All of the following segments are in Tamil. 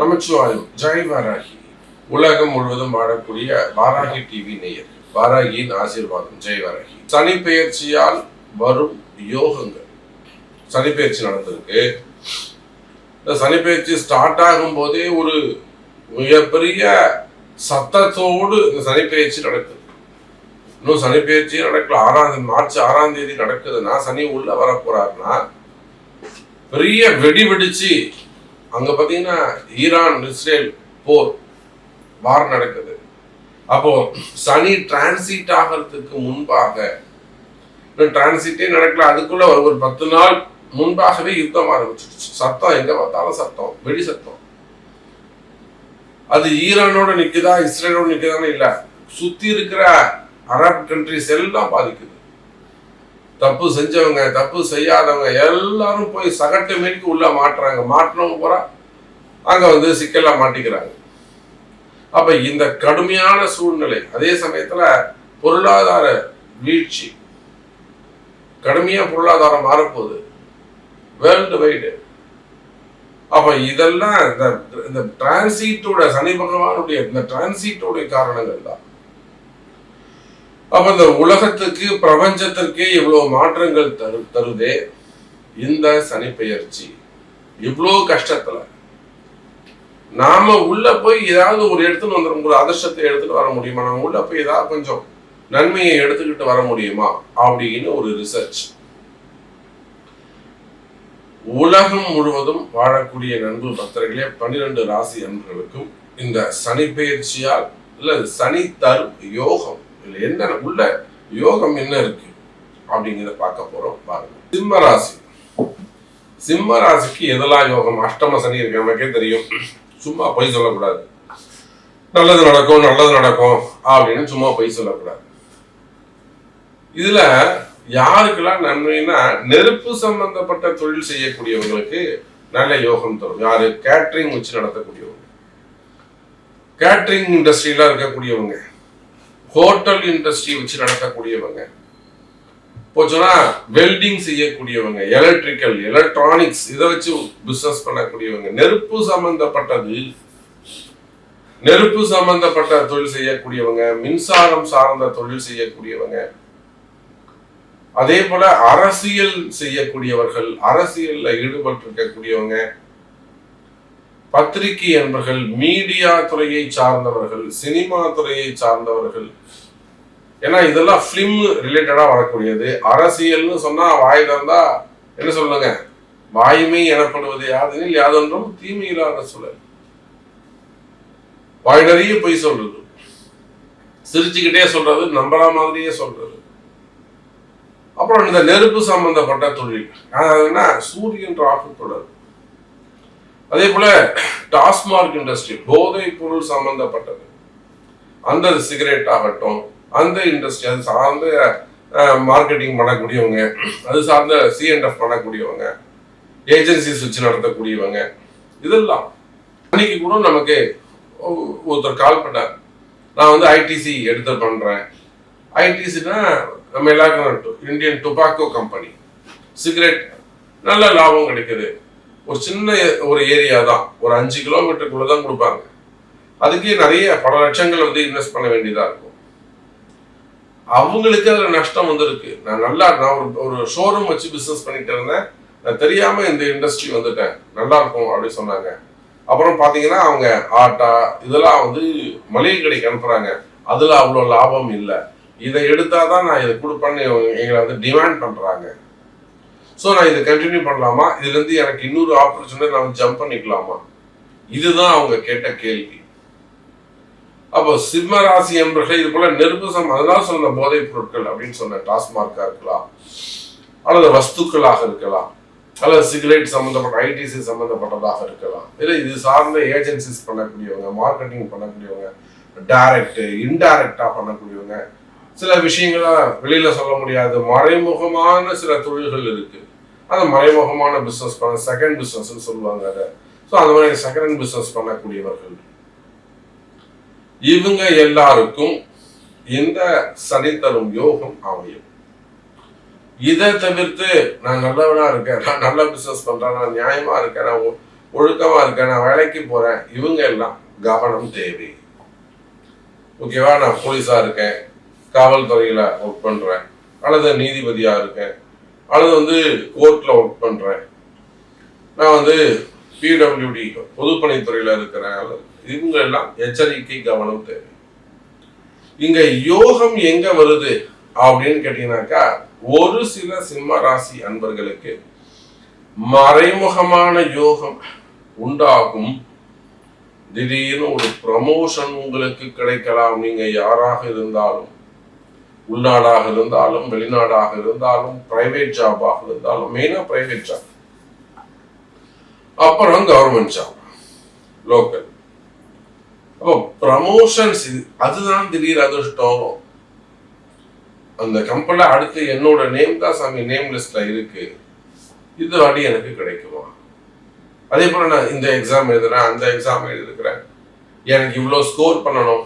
நமச்சிவாயம். ஜெய் வாராகி. உலகம் முழுவதும் வாழக்கூடிய வாராகி டிவி நேயர், வாராகியின் ஆசீர்வாதம். ஜெய் வாராகி. சனி பெயர்ச்சியால் வரும் யோகங்கள். சனி பெயர்ச்சி நடந்திருக்கு. இந்த சனி பெயர்ச்சி ஸ்டார்ட் ஆகும் போதே ஒரு மிகப்பெரிய சத்தத்தோடு இந்த சனி பெயர்ச்சி நடக்குது. இன்னும் சனி பெயர்ச்சி நடக்கல. மார்ச் 6ஆம் தேதி நடக்குதுன்னா சனி உள்ள வர போறாருன்னா பெரிய வெடி வெடிச்சு அங்க பாத்தீங்கன்னா ஈரான் இஸ்ரேல் போர் வார் நடக்குது. அப்போ சனி டிரான்சிட் ஆகிறதுக்கு முன்பாக, டிரான்சிட்டே நடக்கல, அதுக்குள்ள ஒரு 10 நாள் முன்பாகவே யுத்தம் ஆரம்பிச்சிருச்சு. சத்தம் எங்க பார்த்தாலும் சத்தம், வெடி சத்தம். அது ஈரானோட நிக்குதா இஸ்ரேலோட நிக்குதான்னு இல்ல, சுத்தி இருக்கிற அரபு கண்ட்ரிஸ் எல்லாம் பாதிக்குது. தப்பு செஞ்சவங்க தப்பு செய்யாதவங்க எல்லாரும் போய் சகட்டு மேற்கு உள்ள மாட்டுறாங்க. மாட்டினவங்க பூரா அங்க சிக்கலா மாட்டிக்கிறாங்க. அப்ப இந்த கடுமையான சூழ்நிலை, அதே சமயத்துல பொருளாதார வீழ்ச்சி, கடுமையா பொருளாதாரம் மாறப்போகுது வேர்ல்டு வைடு. அப்ப இதெல்லாம் இந்த டிரான்சிட்டோட, சனி பகவானுடைய இந்த டிரான்சிட்டோட காரணங்கள் தான். அப்ப இந்த உலகத்துக்கு பிரபஞ்சத்திற்கே இவ்வளவு மாற்றங்கள் தருதே இந்த சனி பெயர்ச்சி. இவ்வளவு கஷ்டத்துல நாம உள்ள போய் ஏதாவது ஒரு எடுத்துன்னு வந்துடும், ஒரு அதிர்ஷ்டத்தை எடுத்துட்டு வர முடியுமா? நம்ம உள்ள போய் ஏதாவது கொஞ்சம் நன்மையை எடுத்துக்கிட்டு வர முடியுமா அப்படின்னு ஒரு ரிசர்ச். உலகம் முழுவதும் வாழக்கூடிய நண்பு பக்தர்களே, 12 ராசி அன்பர்களுக்கும் இந்த சனி பெயர்ச்சியால் இல்ல சனி தரும் யோகம், இல்ல என்ன உள்ள யோகம் என்ன இருக்கு அப்படிங்கிறத பார்க்க போறோம். பாருங்க. சிம்ம ராசி. சிம்ம ராசிக்கு எதெல்லாம் யோகம்? அஷ்டம சனி இருக்கு, நமக்கே தெரியும். சும்மா பொய் சொல்லக்கூடாது. நல்லது நடக்கும் நல்லது நடக்கும் அப்படின்னு சும்மா பொய் சொல்லக்கூடாது. இதுல யாருக்கெல்லாம் நன்மைன்னா, நெருப்பு சம்பந்தப்பட்ட தொழில் செய்யக்கூடியவங்களுக்கு நல்ல யோகம் தரும். யாரு? கேட்டரிங் வச்சு நடத்தக்கூடியவங்க, கேட்டரிங் இண்டஸ்ட்ரியில இருக்கக்கூடியவங்க, ஹோட்டல் இண்டஸ்ட்ரி வச்சு நடத்தக்கூடியவங்க, போச்சுன்னா வெல்டிங் செய்யக்கூடியவங்க, எலக்ட்ரிக்கல் எலக்ட்ரானிக்ஸ் இதை வச்சு பிசினஸ் பண்ணக்கூடியவங்க, நெருப்பு சம்பந்தப்பட்ட தொழில் செய்யக்கூடியவங்க, மின்சாரம் சார்ந்த தொழில் செய்யக்கூடியவங்க, அதே போல அரசியல் செய்யக்கூடியவர்கள், அரசியல்ல ஈடுபட்டிருக்கக்கூடியவங்க, பத்திரிகை என்பர்கள், மீடியா துறையை சார்ந்தவர்கள், சினிமா துறையை சார்ந்தவர்கள். ஏன்னா இதெல்லாம் பிலிம் ரிலேட்டடா வரக்கூடியது. அரசியல்னு சொன்னா வாய் தந்தா என்ன சொல்லுங்க, வாய்மை எனப்படுவது யாதெனில் யாதொன்றும் தீமையில்லாத சொல்லல். வாய் நிறைய பொய் சொல்றது, சிரிச்சுக்கிட்டே சொல்றது, நம்புற மாதிரியே சொல்றது. அப்புறம் இந்த நெருப்பு சம்பந்தப்பட்ட தொழில், அதாவதுன்னா சூரியன் ராகு தொடர். அதே போல டாஸ்மார்க் இண்டஸ்ட்ரி, போதை பொருள் சம்பந்தப்பட்டது, அந்த சிகரெட் ஆகட்டும், அந்த இண்டஸ்ட்ரி, அது சார்ந்த மார்க்கெட்டிங் பண்ணக்கூடியவங்க, அது சார்ந்த C&F பண்ணக்கூடியவங்க, ஏஜென்சிஸ் வச்சு நடத்தக்கூடியவங்க, இதெல்லாம். அன்னைக்கு கூட நமக்கு ஒருத்தர் கால் பண்ணார், நான் ஐடிசி எடுத்து பண்றேன். ஐடிசினா நம்ம எல்லாருக்கும் இந்தியன் டொபாக்கோ கம்பெனி, சிகரெட் நல்ல லாபம் கிடைக்குது. ஒரு சின்ன ஒரு ஏரியா தான், ஒரு 5 கிலோமீட்டருக்குள்ளதான் கொடுப்பாங்க. அதுக்கே நிறைய பல லட்சங்கள் இன்வெஸ்ட் பண்ண வேண்டியதா இருக்கும். அவங்களுக்கு அதுல நஷ்டம் வந்திருக்கு. நான் ஒரு ஷோரூம் வச்சு பிசினஸ் பண்ணிட்டு இருந்தேன், நான் தெரியாம இந்த இண்டஸ்ட்ரி வந்துட்டேன், நல்லா இருக்கும் அப்படின்னு சொன்னாங்க. அப்புறம் பாத்தீங்கன்னா அவங்க ஆட்டா இதெல்லாம் மளிகை கடைக்கு அனுப்புறாங்க, அதுல அவ்வளவு லாபம் இல்லை. இதை எடுத்தாதான் நான் இதை கொடுப்பேன்னு எங்களை டிமாண்ட் பண்றாங்க. ஸோ நான் இதை கண்டினியூ பண்ணலாமா, இதுல இருந்து எனக்கு இன்னொரு ஆப்பர்ச்சுனிட்டி நான் ஜம்ப் பண்ணிக்கலாமா? இதுதான் அவங்க கேட்ட கேள்வி. அப்போ சிம்ம ராசி என்பர்கள் இது போல நெருப்பு அதனால சொன்ன போதைப் பொருட்கள் அப்படின்னு சொன்ன டாஸ்மார்க்கா இருக்கலாம், அல்லது வஸ்துக்களாக இருக்கலாம், அல்லது சிகரெட் சம்பந்தப்பட்ட ஐடிசி சம்பந்தப்பட்டதாக இருக்கலாம், இல்லை இது சார்ந்த ஏஜென்சிஸ் பண்ணக்கூடியவங்க, மார்க்கெட்டிங் பண்ணக்கூடியவங்க, டைரக்ட் இன்டைரக்டா பண்ணக்கூடியவங்க, சில விஷயங்களா வெளியில சொல்ல முடியாது மறைமுகமான சில தொழில்கள் இருக்கு. அந்த மறைமுகமான பிசினஸ் பண்ண செகண்ட் பிசினஸ் சொல்லுவாங்க அதை. ஸோ அந்த மாதிரி செகண்ட் பிசினஸ் பண்ணக்கூடியவர்கள், இவங்க எல்லாருக்கும் இந்த சனி தரும் யோகம் அமையும். இதை தவிர்த்து நான் நல்லவனா இருக்கேன், நான் நல்ல பிசினஸ் பண்றேன், நான் நியாயமா இருக்கேன், நான் ஒழுக்கமா இருக்கேன், நான் வேலைக்கு போறேன், இவங்க எல்லாம் கவனம் தேவை. ஓகேவா? நான் போலீஸா இருக்கேன், காவல்துறையில ஒர்க் பண்றேன், அல்லது நீதிபதியா இருக்கேன், அல்லது கோர்ட்ல ஒர்க் பண்றேன், நான் பிடபிள்யூடி பொதுப்பணித்துறையில இருக்கிறேன், இவங்க எல்லாம் எச்சரிக்கை கவனம் தேவை. இங்க யோகம் எங்க வருது அப்படின்னு கேட்டீங்கன்னாக்கா, ஒரு சில சிம்ம ராசி அன்பர்களுக்கு மறைமுகமான யோகம் உண்டாகும். திடீர்னு ஒரு ப்ரமோஷன் உங்களுக்கு கிடைக்கலாம். நீங்க யாராக இருந்தாலும், உள்நாடாக இருந்தாலும், வெளிநாடாக இருந்தாலும், பிரைவேட் ஜாபாக இருந்தாலும், மெயினா பிரைவேட் ஜாப், அப்புறம் கவர்மெண்ட் ஜாப், லோக்கல். அப்போ ப்ரமோஷன்ஸ், அதுதான் திடீர் அதிர்ஷ்டம். அந்த கம்பெனில அடுத்து என்னோட நேம் தான் சாமி நேம் லிஸ்ட்ல இருக்கு, இது வாட்டி எனக்கு கிடைக்குமா? அதே போல நான் இந்த எக்ஸாம் எழுதுறேன், அந்த எக்ஸாம் எழுதுக்கிறேன், எனக்கு இவ்வளோ ஸ்கோர் பண்ணணும்,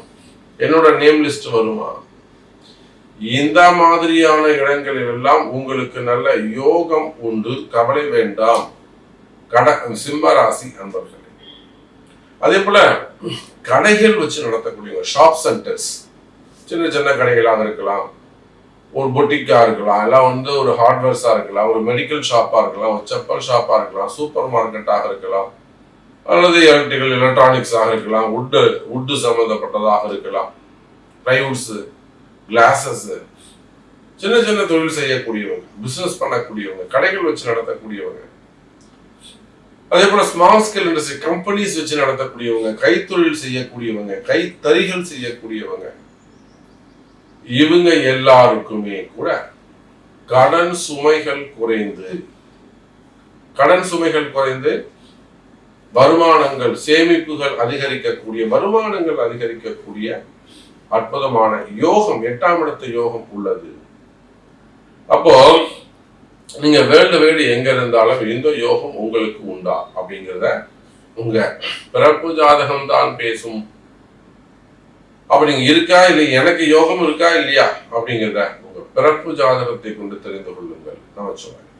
என்னோட நேம் லிஸ்ட் வருமா? இந்த மாதிரியான இடங்களில் எல்லாம் உங்களுக்கு நல்ல யோகம் உண்டு, கவலை வேண்டாம் சிம்ம ராசி அன்பர்களே. அதே போல கடைகள் வச்சு நடத்தக்கூடிய ஷாப் சென்டர்ஸ், சின்ன சின்ன கடைகளாக இருக்கலாம், ஒரு பொட்டிக்கா இருக்கலாம், எல்லாம் ஒரு ஹார்ட்வேர்ஸா இருக்கலாம், ஒரு மெடிக்கல் ஷாப்பா இருக்கலாம், ஒரு செப்பல் ஷாப்பா இருக்கலாம், சூப்பர் மார்க்கெட்டாக இருக்கலாம், அல்லது எலக்ட்ரானிக்ஸாக இருக்கலாம், உட்டு சம்பந்தப்பட்டதாக இருக்கலாம், பிளைவுட்ஸ், கிளாஸஸ், சின்ன சின்ன தொழில் செய்யக்கூடியவங்க, பிசினஸ் பண்ணக்கூடியவங்க, கடைகள் வச்சு நடத்தக்கூடியவங்க. அதே போல ஸ்மால் ஸ்கேல் இண்டஸ்ட்ரி கம்பெனிஸ் வச்சு நடத்தக்கூடியவங்க, கைத்தொழில் செய்யக்கூடியவங்க, கைத்தறிகள் செய்யக்கூடியவங்க, இவங்க எல்லாருக்குமே கூட கடன் சுமைகள் குறைந்து வருமானங்கள், சேமிப்புகள் அதிகரிக்கக்கூடிய அற்புதமான யோகம், 8ஆம் இடத்து யோகம் உள்ளது. அப்போ நீங்க வேர்ல்டு எங்க இருந்தாலும் இந்த யோகம் உங்களுக்கு உண்டா அப்படிங்கிறத உங்க பிறப்பு ஜாதகம் தான் பேசும். அப்ப நீங்க இருக்கா இல்லை, எனக்கு யோகம் இருக்கா இல்லையா அப்படிங்கிறத உங்க பிறப்பு ஜாதகத்தை கொண்டு தெரிந்து கொள்ளுங்கள். நான் சொல்றேன்.